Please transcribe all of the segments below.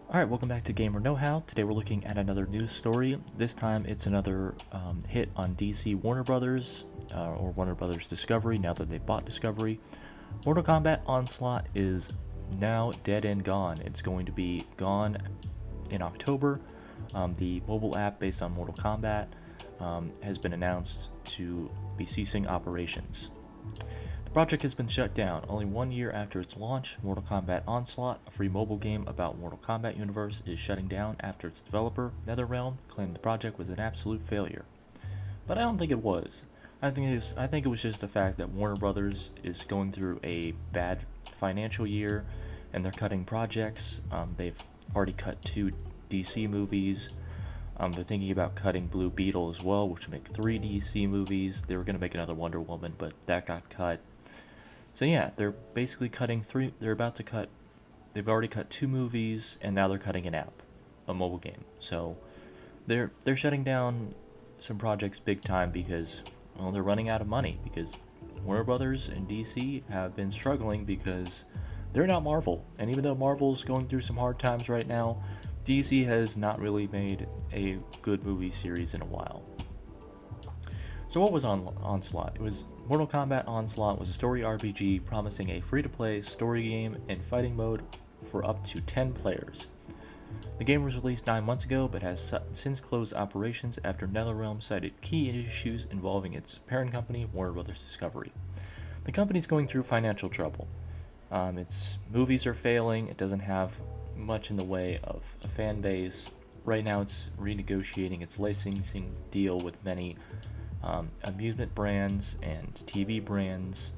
Alright, welcome back to Gamer Know-How. Today we're looking at another news story. This time it's another hit on DC Warner Brothers, or Warner Brothers Discovery, now that they bought Discovery. Mortal Kombat Onslaught is now dead and gone. It's going to be gone in October. The mobile app based on Mortal Kombat has been announced to be ceasing operations. The project has been shut down. Only 1 year after its launch, Mortal Kombat Onslaught, a free mobile game about Mortal Kombat universe, is shutting down after its developer, NetherRealm, claimed the project was an absolute failure. But I don't think it was. I think it was just the fact that Warner Brothers is going through a bad financial year, and they're cutting projects. They've already cut 2 DC movies. They're thinking about cutting Blue Beetle as well, which would make 3 DC movies. They were going to make another Wonder Woman, but that got cut. So yeah, they're basically cutting 3. They've already cut 2 movies, and now they're cutting an app, a mobile game. So they're shutting down some projects big time because, well, they're running out of money, because Warner Brothers and DC have been struggling because they're not Marvel. And even though Marvel's going through some hard times right now, DC has not really made a good movie series in a while. So what was Onslaught? It was Mortal Kombat Onslaught was a story RPG promising a free-to-play story game and fighting mode for up to 10 players. The game was released 9 months ago, but has since closed operations after NetherRealm cited key issues involving its parent company, Warner Brothers Discovery. The company's going through financial trouble. Its movies are failing. It doesn't have much in the way of a fan base. Right now, it's renegotiating its licensing deal with many amusement brands and TV brands.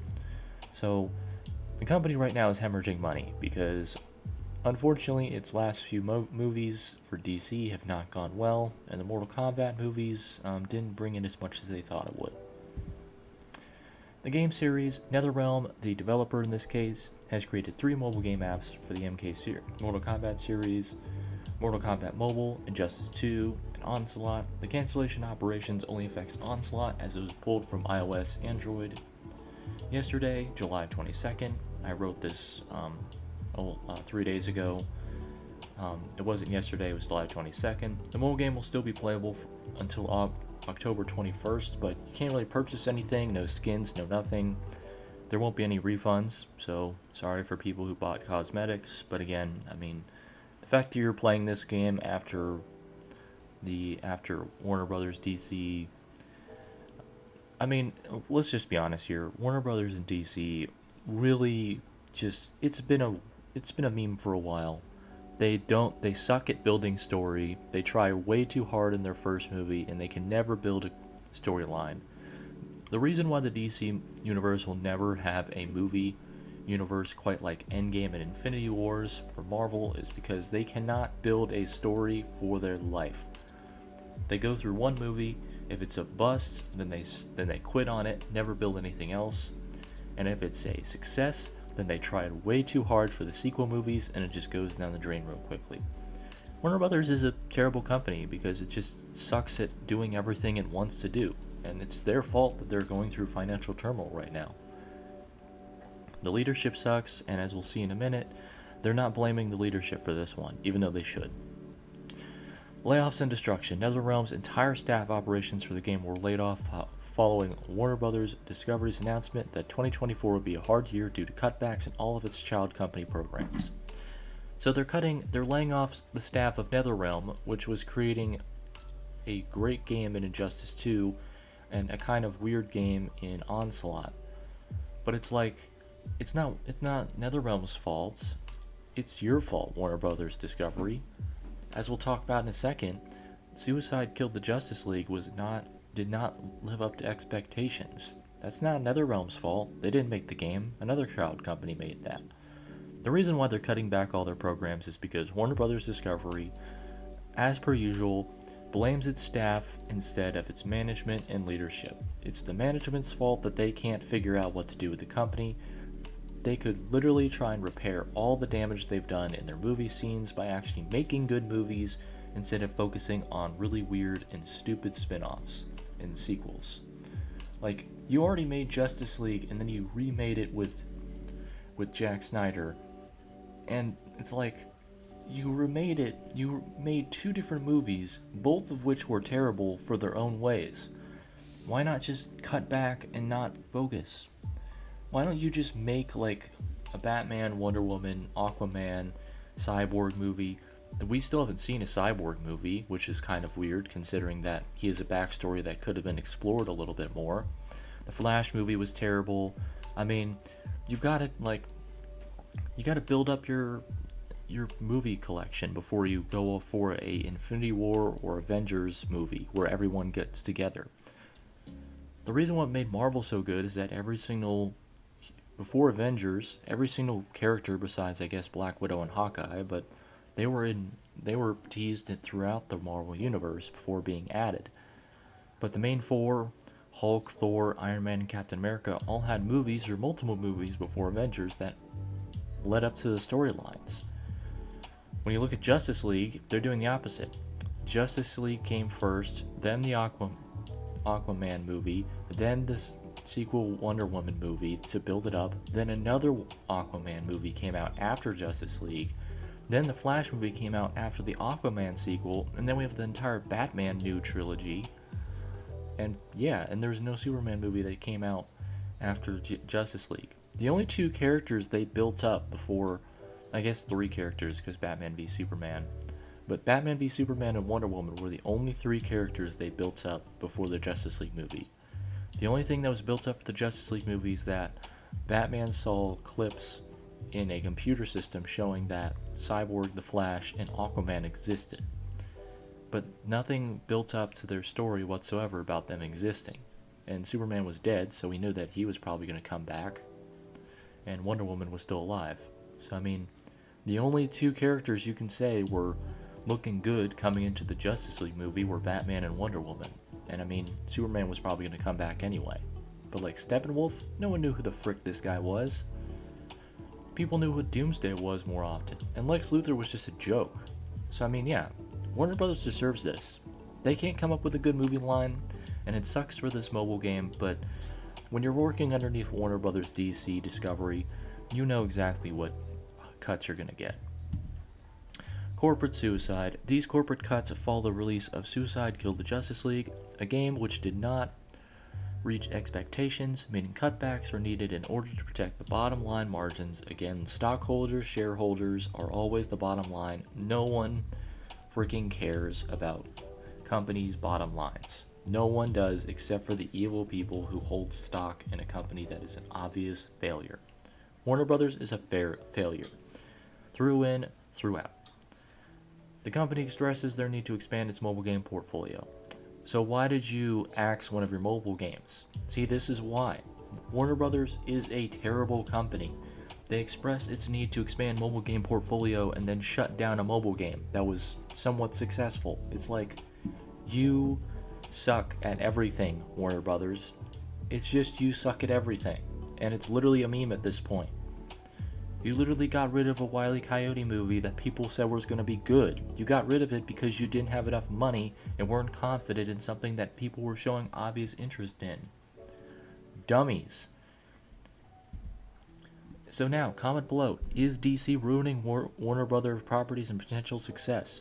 So the company right now is hemorrhaging money because, unfortunately, its last few movies for DC have not gone well, and the Mortal Kombat movies didn't bring in as much as they thought it would. The game series, NetherRealm, the developer in this case, has created 3 mobile game apps for the Mortal Kombat series: Mortal Kombat Mobile, Injustice 2, and Onslaught. The cancellation operations only affects Onslaught as it was pulled from iOS Android yesterday, July 22nd. I wrote this 3 days ago. It wasn't yesterday, it was July 22nd. The mobile game will still be playable until October 21st, but you can't really purchase anything, no skins, no nothing. There won't be any refunds, so sorry for people who bought cosmetics, but again, I mean, the fact that you're playing this game after Warner Brothers DC, I mean, let's just be honest here. Warner Brothers and DC really just it's been a meme for a while. They suck at building story. They try way too hard in their first movie, and they can never build a storyline. The reason why the DC universe will never have a movie universe quite like Endgame and Infinity Wars for Marvel is because they cannot build a story for their life. They go through one movie. If it's a bust, then they quit on it, never build anything else. And if it's a success, then they tried way too hard for the sequel movies, and it just goes down the drain real quickly. Warner Brothers is a terrible company because it just sucks at doing everything it wants to do, and it's their fault that they're going through financial turmoil right now. The leadership sucks, and as we'll see in a minute, they're not blaming the leadership for this one, even though they should. Layoffs and destruction. NetherRealm's entire staff operations for the game were laid off following Warner Brothers Discovery's announcement that 2024 would be a hard year due to cutbacks in all of its child company programs. So they're laying off the staff of NetherRealm, which was creating a great game in Injustice 2 and a kind of weird game in Onslaught. But it's like, it's not NetherRealm's fault. It's your fault, Warner Brothers Discovery. As we'll talk about in a second, Suicide Killed the Justice League did not live up to expectations. That's not NetherRealm's fault. They didn't make the game. Another child company made that. The reason why they're cutting back all their programs is because Warner Brothers Discovery, as per usual, blames its staff instead of its management and leadership. It's the management's fault that they can't figure out what to do with the company. They could literally try and repair all the damage they've done in their movie scenes by actually making good movies instead of focusing on really weird and stupid spin-offs and sequels. Like, you already made Justice League and then you remade it with Zack Snyder, and it's like, you remade it. You made two different movies, both of which were terrible for their own ways. Why not just cut back and not focus? Why don't you just make like a Batman, Wonder Woman, Aquaman, Cyborg movie? We still haven't seen a Cyborg movie, which is kind of weird considering that he has a backstory that could have been explored a little bit more. The Flash movie was terrible. I mean, you've got to you got to build up your movie collection before you go for a Infinity War or Avengers movie where everyone gets together. The reason what made Marvel so good is that before Avengers, every single character besides I guess Black Widow and Hawkeye, but they were teased throughout the Marvel universe before being added. But the main four, Hulk, Thor, Iron Man, and Captain America, all had movies or multiple movies before Avengers that led up to the storylines. When you look at Justice League, they're doing the opposite. Justice League came first, then the Aquaman movie, then this sequel Wonder Woman movie to build it up, then another Aquaman movie came out after Justice League, then the Flash movie came out after the Aquaman sequel, and then we have the entire Batman new trilogy. And yeah, and there's no Superman movie that came out after Justice League. The only two characters they built up before, I guess three characters because Batman v Superman, but Batman v Superman and Wonder Woman were the only three characters they built up before the Justice League movie. The only thing that was built up for the Justice League movie is that Batman saw clips in a computer system showing that Cyborg, the Flash, and Aquaman existed. But nothing built up to their story whatsoever about them existing. And Superman was dead, so we knew that he was probably going to come back. And Wonder Woman was still alive. So I mean, the only two characters you can say were looking good coming into the Justice League movie were Batman and Wonder Woman. And I mean, Superman was probably going to come back anyway. But like Steppenwolf, no one knew who the frick this guy was. People knew what Doomsday was more often, and Lex Luthor was just a joke. So I mean, yeah, Warner Brothers deserves this. They can't come up with a good movie line, and it sucks for this mobile game, but when you're working underneath Warner Brothers DC Discovery, you know exactly what cuts you're gonna get. Corporate suicide. These corporate cuts follow the release of Suicide Killed the Justice League, a game which did not reach expectations, meaning cutbacks are needed in order to protect the bottom line margins. Again, stockholders, shareholders are always the bottom line. No one freaking cares about companies' bottom lines. No one does except for the evil people who hold stock in a company that is an obvious failure. Warner Brothers is a failure. Through in, throughout. The company expresses their need to expand its mobile game portfolio. So why did you axe one of your mobile games? See, this is why. Warner Brothers is a terrible company. They expressed its need to expand mobile game portfolio and then shut down a mobile game that was somewhat successful. It's like, you suck at everything, Warner Brothers. It's just you suck at everything. And it's literally a meme at this point. You literally got rid of a Wile E. Coyote movie that people said was going to be good. You got rid of it because you didn't have enough money and weren't confident in something that people were showing obvious interest in. Dummies. So now, comment below. Is DC ruining Warner Brothers properties and potential success?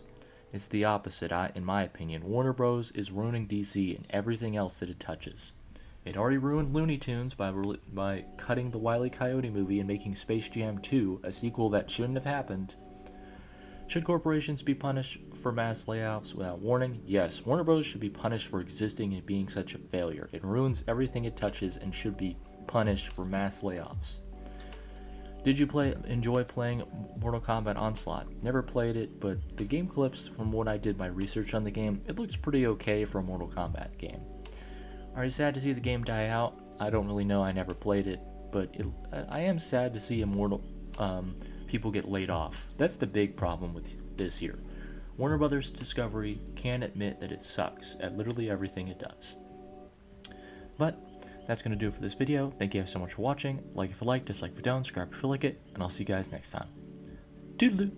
It's the opposite, in my opinion. Warner Bros. Is ruining DC and everything else that it touches. It already ruined Looney Tunes by cutting the Wile E. Coyote movie and making Space Jam 2 a sequel that shouldn't have happened. Should corporations be punished for mass layoffs without warning? Yes, Warner Bros. Should be punished for existing and being such a failure. It ruins everything it touches and should be punished for mass layoffs. Did you enjoy playing Mortal Kombat Onslaught? Never played it, but the game clips from what I did my research on the game, it looks pretty okay for a Mortal Kombat game. Are you sad to see the game die out? I don't really know, I never played it, but I am sad to see people get laid off. That's the big problem with this year. Warner Brothers Discovery can't admit that it sucks at literally everything it does. But that's going to do it for this video. Thank you guys so much for watching. Like if you like, dislike if you don't, subscribe if you like it, and I'll see you guys next time. Toodaloo!